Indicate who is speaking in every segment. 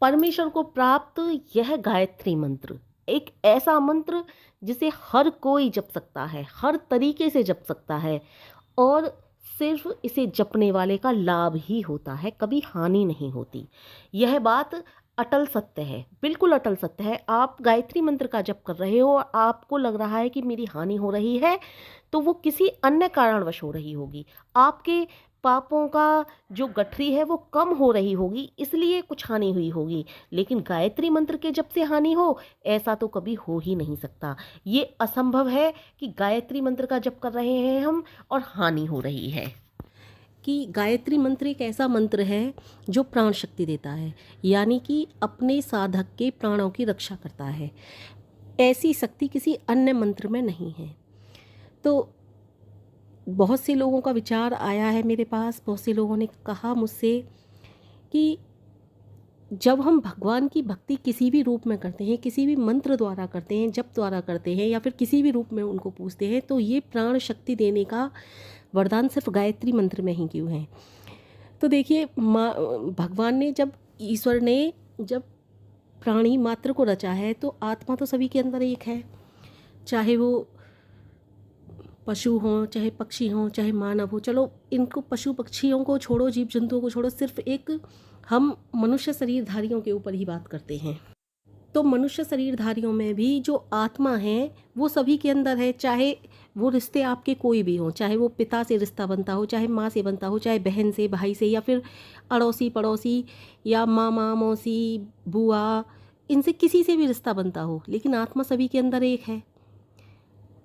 Speaker 1: परमेश्वर को प्राप्त यह गायत्री मंत्र एक ऐसा मंत्र जिसे हर कोई जप सकता है, हर तरीके से जप सकता है और सिर्फ इसे जपने वाले का लाभ ही होता है, कभी हानि नहीं होती। यह बात अटल सत्य है, बिल्कुल अटल सत्य है। आप गायत्री मंत्र का जप कर रहे हो और आपको लग रहा है कि मेरी हानि हो रही है, तो वो किसी अन्य कारणवश हो रही होगी। आपके पापों का जो गठरी है वो कम हो रही होगी, इसलिए कुछ हानि हुई होगी। लेकिन गायत्री मंत्र के जप से हानि हो, ऐसा तो कभी हो ही नहीं सकता। ये असंभव है कि गायत्री मंत्र का जप कर रहे हैं हम और हानि हो रही है। कि गायत्री मंत्र एक ऐसा मंत्र है जो प्राण शक्ति देता है, यानी कि अपने साधक के प्राणों की रक्षा करता है। ऐसी शक्ति किसी अन्य मंत्र में नहीं है। तो बहुत से लोगों का विचार आया है मेरे पास, बहुत से लोगों ने कहा मुझसे कि जब हम भगवान की भक्ति किसी भी रूप में करते हैं, किसी भी मंत्र द्वारा करते हैं, जप द्वारा करते हैं या फिर किसी भी रूप में उनको पूजते हैं, तो ये प्राण शक्ति देने का वरदान सिर्फ गायत्री मंत्र में ही क्यों है। तो देखिए, भगवान ने ईश्वर ने जब प्राणी मात्र को रचा है तो आत्मा तो सभी के अंदर एक है, चाहे वो पशु हों, चाहे पक्षी हों, चाहे मानव हो। चलो इनको पशु पक्षियों को छोड़ो, जीव जंतुओं को छोड़ो, सिर्फ एक हम मनुष्य शरीरधारियों के ऊपर ही बात करते हैं। तो मनुष्य शरीरधारियों में भी जो आत्मा है वो सभी के अंदर है, चाहे वो रिश्ते आपके कोई भी हों, चाहे वो पिता से रिश्ता बनता हो, चाहे माँ से बनता हो, चाहे बहन से, भाई से, या फिर अड़ोसी पड़ोसी या मामा मौसी बुआ, इनसे किसी से भी रिश्ता बनता हो, लेकिन आत्मा सभी के अंदर एक है।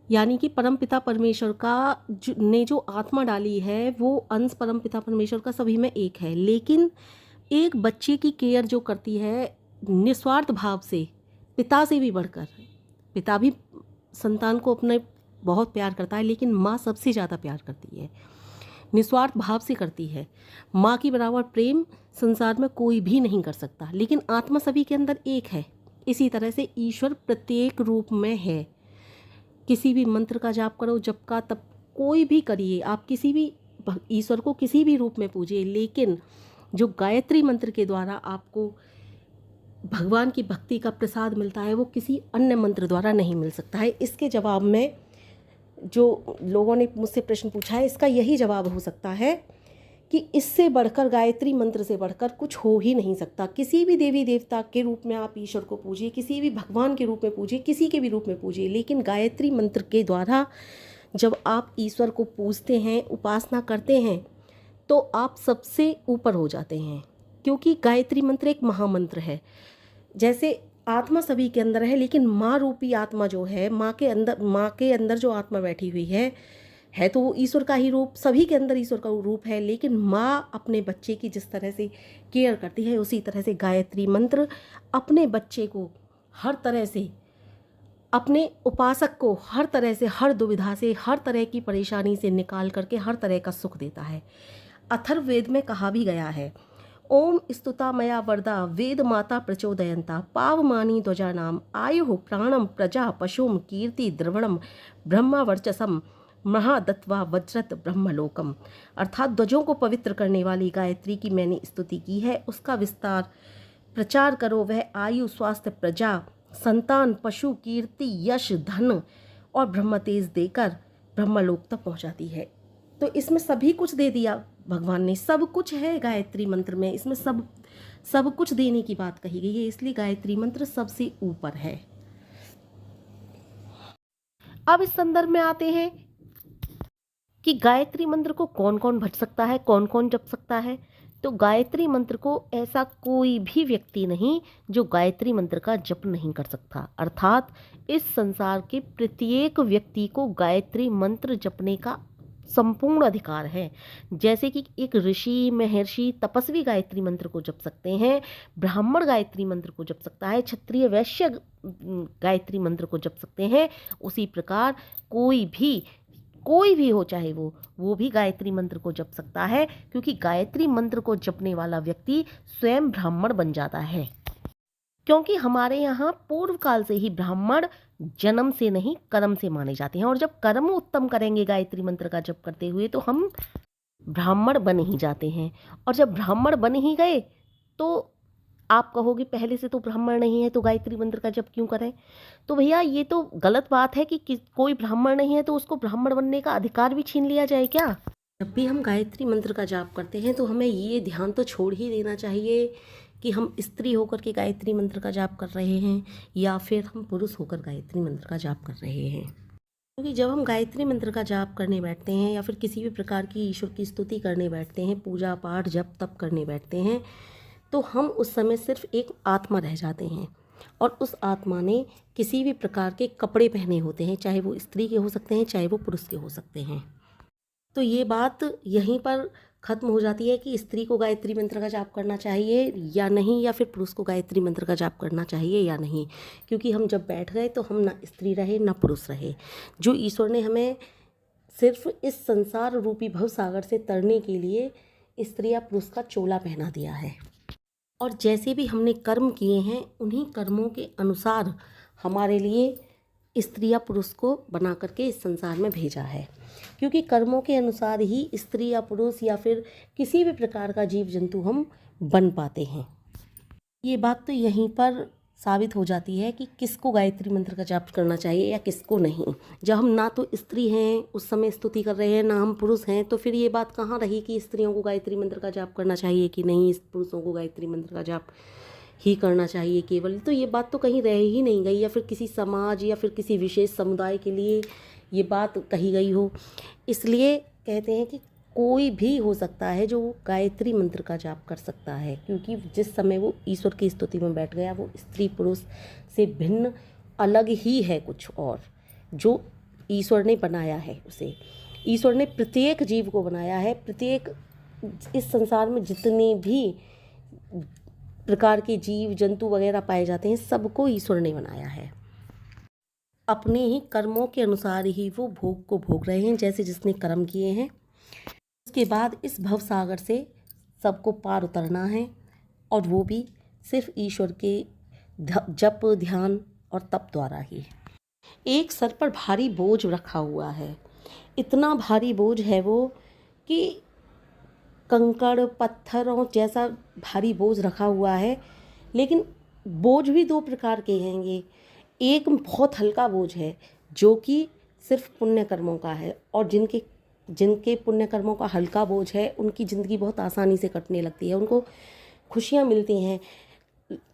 Speaker 1: यानी कि परमपिता परमेश्वर का ने जो आत्मा डाली है वो अंश परमपिता परमेश्वर का सभी में एक है। लेकिन एक बच्चे की केयर जो करती है निस्वार्थ भाव से, पिता से भी बढ़कर, पिता भी संतान को अपने बहुत प्यार करता है, लेकिन माँ सबसे ज़्यादा प्यार करती है, निस्वार्थ भाव से करती है। माँ की बराबर प्रेम संसार में कोई भी नहीं कर सकता, लेकिन आत्मा सभी के अंदर एक है। इसी तरह से ईश्वर प्रत्येक रूप में है। किसी भी मंत्र का जाप करो, जप का तप कोई भी करिए, आप किसी भी ईश्वर को किसी भी रूप में पूजिए, लेकिन जो गायत्री मंत्र के द्वारा आपको भगवान की भक्ति का प्रसाद मिलता है वो किसी अन्य मंत्र द्वारा नहीं मिल सकता है। इसके जवाब में जो लोगों ने मुझसे प्रश्न पूछा है, इसका यही जवाब हो सकता है कि इससे बढ़कर, गायत्री मंत्र से बढ़कर कुछ हो ही नहीं सकता। किसी भी देवी देवता के रूप में आप ईश्वर को पूजिए, किसी भी भगवान के रूप में पूजिए, किसी के भी रूप में पूजिए, लेकिन गायत्री मंत्र के द्वारा जब आप ईश्वर को पूजते हैं, उपासना करते हैं, तो आप सबसे ऊपर हो जाते हैं, क्योंकि गायत्री मंत्र एक महामंत्र है। जैसे आत्मा सभी के अंदर है, लेकिन माँ रूपी आत्मा जो है, माँ के अंदर जो आत्मा बैठी हुई है तो वो ईश्वर का ही रूप, सभी के अंदर ईश्वर का रूप है। लेकिन माँ अपने बच्चे की जिस तरह से केयर करती है, उसी तरह से गायत्री मंत्र अपने बच्चे को हर तरह से, अपने उपासक को हर तरह से, हर दुविधा से, हर तरह की परेशानी से निकाल करके हर तरह का सुख देता है। अथर्ववेद में कहा भी गया है, ओम स्तुता मया वरदा वेद माता प्रचोदयंता पावमानी ध्वजा नाम आयु प्राणम प्रजा पशुम कीर्ति द्रवणम ब्रह्मा वर्चसम महादत्वा वज्रत ब्रह्मलोकम। अर्थात ध्वजों को पवित्र करने वाली गायत्री की मैंने स्तुति की है, उसका विस्तार प्रचार करो, वह आयु स्वास्थ्य प्रजा संतान पशु कीर्ति यश धन और ब्रह्म तेज देकर ब्रह्मलोक तक पहुंचाती है। तो इसमें सभी कुछ दे दिया भगवान ने, सब कुछ है गायत्री मंत्र में, इसमें सब कुछ देने की बात कही गई है, इसलिए गायत्री मंत्र सबसे ऊपर है। अब इस संदर्भ में आते हैं कि गायत्री मंत्र को कौन कौन भज सकता है, कौन कौन जप सकता है। तो गायत्री मंत्र को ऐसा कोई भी व्यक्ति नहीं जो गायत्री मंत्र का जप नहीं कर सकता। अर्थात इस संसार के प्रत्येक व्यक्ति को गायत्री मंत्र जपने का संपूर्ण अधिकार है। जैसे कि एक ऋषि, महर्षि, तपस्वी गायत्री मंत्र को जप सकते हैं, ब्राह्मण गायत्री मंत्र को जप सकता है, क्षत्रिय वैश्य गायत्री मंत्र को जप सकते हैं, उसी प्रकार कोई भी हो, चाहे वो भी गायत्री मंत्र को जप सकता है, क्योंकि गायत्री मंत्र को जपने वाला व्यक्ति स्वयं ब्राह्मण बन जाता है। क्योंकि हमारे यहाँ पूर्व काल से ही ब्राह्मण जन्म से नहीं कर्म से माने जाते हैं, और जब कर्म उत्तम करेंगे गायत्री मंत्र का जप करते हुए तो हम ब्राह्मण बन ही जाते हैं। और जब ब्राह्मण बन ही गए तो आप कहोगे पहले से तो ब्राह्मण नहीं है तो गायत्री मंत्र का जप क्यों करें? तो भैया ये तो गलत बात है कि कोई ब्राह्मण नहीं है तो उसको ब्राह्मण बनने का अधिकार भी छीन लिया जाए क्या? जब भी हम गायत्री मंत्र का जाप करते हैं तो हमें ये ध्यान तो छोड़ ही देना चाहिए कि हम स्त्री होकर के गायत्री मंत्र का जाप कर रहे हैं या फिर हम पुरुष होकर गायत्री मंत्र का जाप कर रहे हैं। क्योंकि जब हम गायत्री मंत्र का जाप करने बैठते हैं या फिर किसी भी प्रकार की ईश्वर की स्तुति करने बैठते हैं, पूजा पाठ जप तप करने बैठते हैं, तो हम उस समय सिर्फ एक आत्मा रह जाते हैं और उस आत्मा ने किसी भी प्रकार के कपड़े पहने होते हैं, चाहे वो स्त्री के हो सकते हैं चाहे वो पुरुष के हो सकते हैं। तो ये बात यहीं पर ख़त्म हो जाती है कि स्त्री को गायत्री मंत्र का जाप करना चाहिए या नहीं, या फिर पुरुष को गायत्री मंत्र का जाप करना चाहिए या नहीं। क्योंकि हम जब बैठ गए तो हम ना स्त्री रहे ना पुरुष रहे। जो ईश्वर ने हमें सिर्फ इस संसार रूपी भवसागर से तरने के लिए स्त्री या पुरुष का चोला पहना दिया है, और जैसे भी हमने कर्म किए हैं उन्हीं कर्मों के अनुसार हमारे लिए स्त्री या पुरुष को बना करके इस संसार में भेजा है। क्योंकि कर्मों के अनुसार ही स्त्री या पुरुष या फिर किसी भी प्रकार का जीव जंतु हम बन पाते हैं। ये बात तो यहीं पर साबित हो जाती है कि किसको गायत्री मंत्र का जाप करना चाहिए या किसको नहीं। जब हम ना तो स्त्री हैं उस समय स्तुति कर रहे हैं, ना हम पुरुष हैं, तो फिर ये बात कहाँ रही कि स्त्रियों को गायत्री मंत्र का जाप करना चाहिए कि नहीं, पुरुषों को गायत्री मंत्र का जाप ही करना चाहिए केवल। तो ये बात तो कहीं रह ही नहीं गई, या फिर किसी समाज या फिर किसी विशेष समुदाय के लिए ये बात कही गई हो। इसलिए कहते हैं कि कोई भी हो सकता है जो गायत्री मंत्र का जाप कर सकता है, क्योंकि जिस समय वो ईश्वर की स्तुति में बैठ गया वो स्त्री पुरुष से भिन्न अलग ही है कुछ और, जो ईश्वर ने बनाया है उसे। ईश्वर ने प्रत्येक जीव को बनाया है, प्रत्येक इस संसार में जितने भी प्रकार के जीव जंतु वगैरह पाए जाते हैं सबको ईश्वर ने बनाया है। अपने ही कर्मों के अनुसार ही वो भोग को भोग रहे हैं, जैसे जिसने कर्म किए हैं। उसके बाद इस भवसागर से सबको पार उतरना है, और वो भी सिर्फ ईश्वर के जप ध्यान और तप द्वारा ही। एक सर पर भारी बोझ रखा हुआ है, इतना भारी बोझ है वो कि कंकड़ पत्थरों जैसा भारी बोझ रखा हुआ है। लेकिन बोझ भी दो प्रकार के हैं। ये एक बहुत हल्का बोझ है जो कि सिर्फ पुण्य कर्मों का है, और जिनके पुण्य कर्मों का हल्का बोझ है उनकी ज़िंदगी बहुत आसानी से कटने लगती है, उनको खुशियाँ मिलती हैं।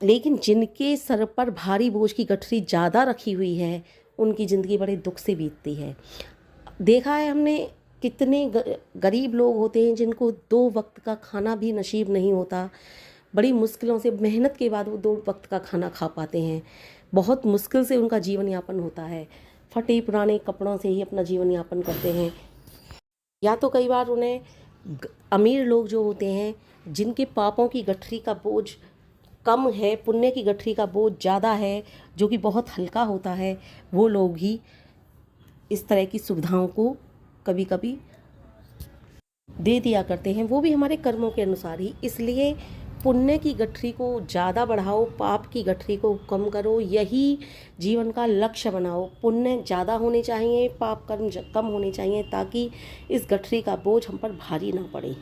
Speaker 1: लेकिन जिनके सर पर भारी बोझ की गठरी ज़्यादा रखी हुई है उनकी ज़िंदगी बड़े दुख से बीतती है। देखा है हमने कितने गरीब लोग होते हैं जिनको 2 वक्त का खाना भी नसीब नहीं होता। बड़ी मुश्किलों से, मेहनत के बाद वो 2 वक्त का खाना खा पाते हैं। बहुत मुश्किल से उनका जीवन यापन होता है, फटे पुराने कपड़ों से ही अपना जीवन यापन करते हैं। या तो कई बार उन्हें अमीर लोग जो होते हैं जिनके पापों की गठरी का बोझ कम है, पुण्य की गठरी का बोझ ज़्यादा है जो कि बहुत हल्का होता है, वो लोग ही इस तरह की सुविधाओं को कभी कभी दे दिया करते हैं, वो भी हमारे कर्मों के अनुसार ही। इसलिए पुण्य की गठरी को ज़्यादा बढ़ाओ, पाप की गठरी को कम करो, यही जीवन का लक्ष्य बनाओ। पुण्य ज़्यादा होने चाहिए, पाप कर्म कम होने चाहिए, ताकि इस गठरी का बोझ हम पर भारी ना पड़े।